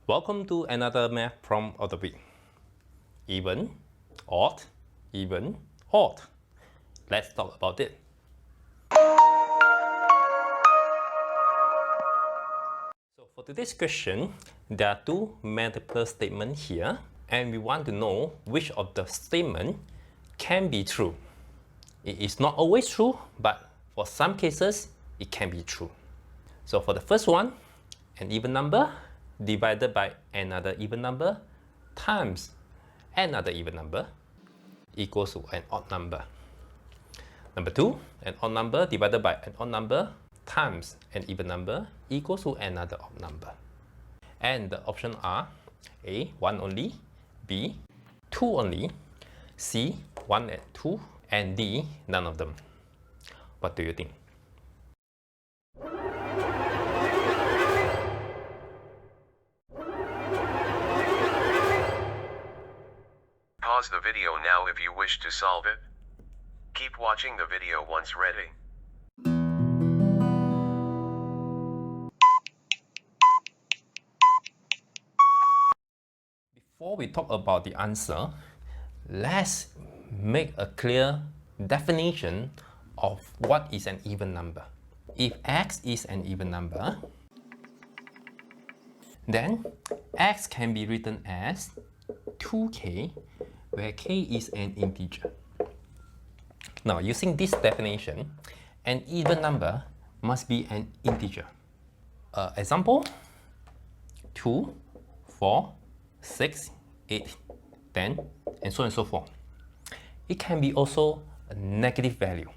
Welcome to another math problem of the week. Even, odd, even, odd. Let's talk about it. So for today's question, there are two multiple statements here, and we want to know which of the statements can be true. It is not always true, but for some cases, it can be true. So for the first one, an even number divided by another even number times another even number equals to an odd number. Number two, an odd number divided by an odd number times an even number equals to another odd number. And the options are A, 1 only, B, 2 only, C, 1 and 2, and D, none of them. What do you think? Pause the video now if you wish to solve it. Keep watching the video once ready. Before we talk about the answer, let's make a clear definition of what is an even number. If x is an even number, then x can be written as 2k, where k is an integer. Now, using this definition, an even number must be an integer. Example, 2, 4, 6, 8, 10, and so on and so forth. It can be also a negative value,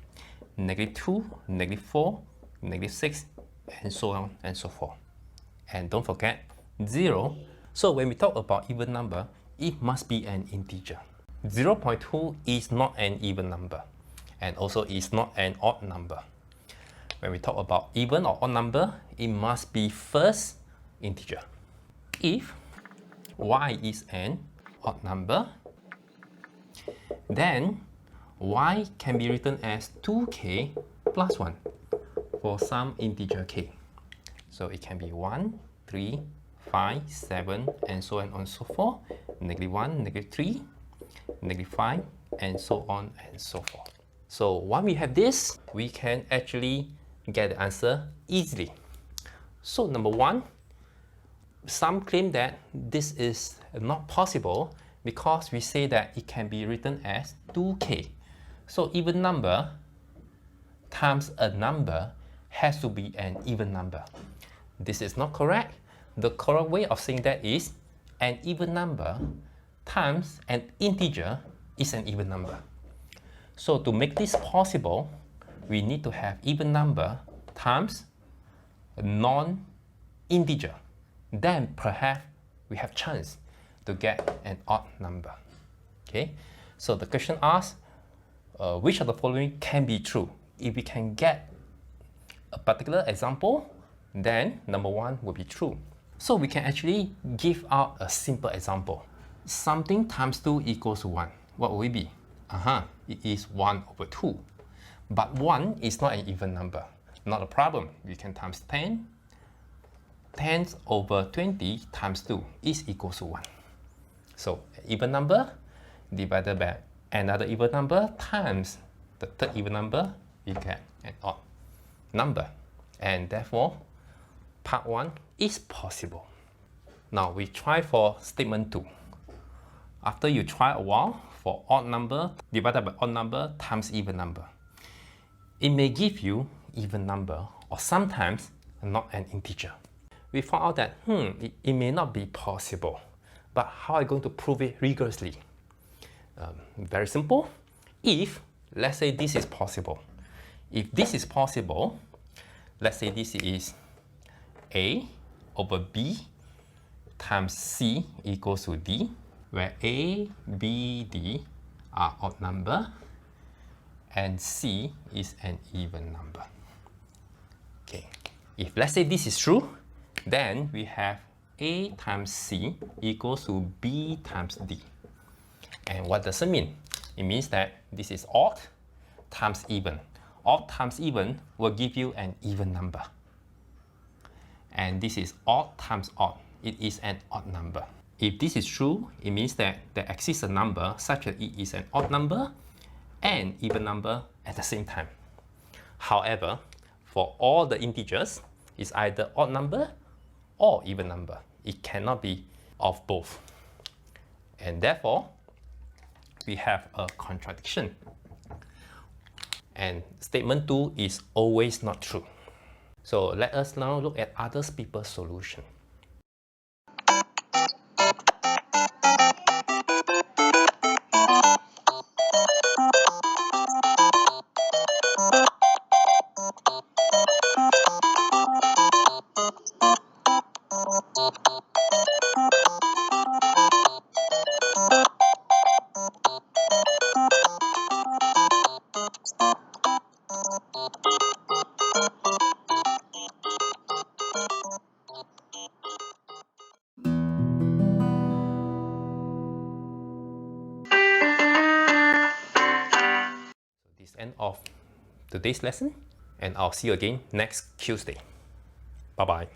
-2, -4, -6, and so on and so forth. And don't forget 0. So when we talk about even number, it must be an integer. 0.2 is not an even number, and also is not an odd number. When we talk about even or odd number, it must be first integer. If y is an odd number, then y can be written as 2k plus 1 for some integer k. So it can be 1, 3, 5, 7, and so on and so forth, -1, -3, -5, and so on and so forth. So when we have this, we can actually get the answer easily. So number one, some claim that this is not possible because we say that it can be written as 2k. So even number times a number has to be an even number. This is not correct. The correct way of saying that is an even number times an integer is an even number. So to make this possible, we need to have even number times a non-integer. Then perhaps we have chance to get an odd number. Okay, so the question asks, which of the following can be true? If we can get a particular example, then number one will be true. So we can actually give out a simple example. Something times 2 equals to 1. What will it be? It is 1 over 2. But 1 is not an even number. Not a problem. We can times 10. 10 over 20 times 2 is equals to 1. So an even number divided by another even number times the third even number, we get an odd number. And therefore, part 1 is possible. Now we try for statement 2. After you try a while for odd number divided by odd number times even number, it may give you even number or sometimes not an integer. We found out that it may not be possible, but how are you going to prove it rigorously? Very simple. If, let's say this is possible. If this is possible, let's say this is A over B times C equals to D, where A, B, D are odd number and C is an even number. Okay, if let's say this is true, then we have A times C equals to B times D. And what does it mean? It means that this is odd times even. Odd times even will give you an even number. And this is odd times odd it is an odd number. If this is true, it means that there exists a number such that it is an odd number and even number at the same time. However, for all the integers, it's either odd number or even number. It cannot be of both. And therefore, we have a contradiction. And statement 2 is always not true. So let us now look at other people's solution. This is the end of today's lesson, and I'll see you again next Tuesday. Bye-bye.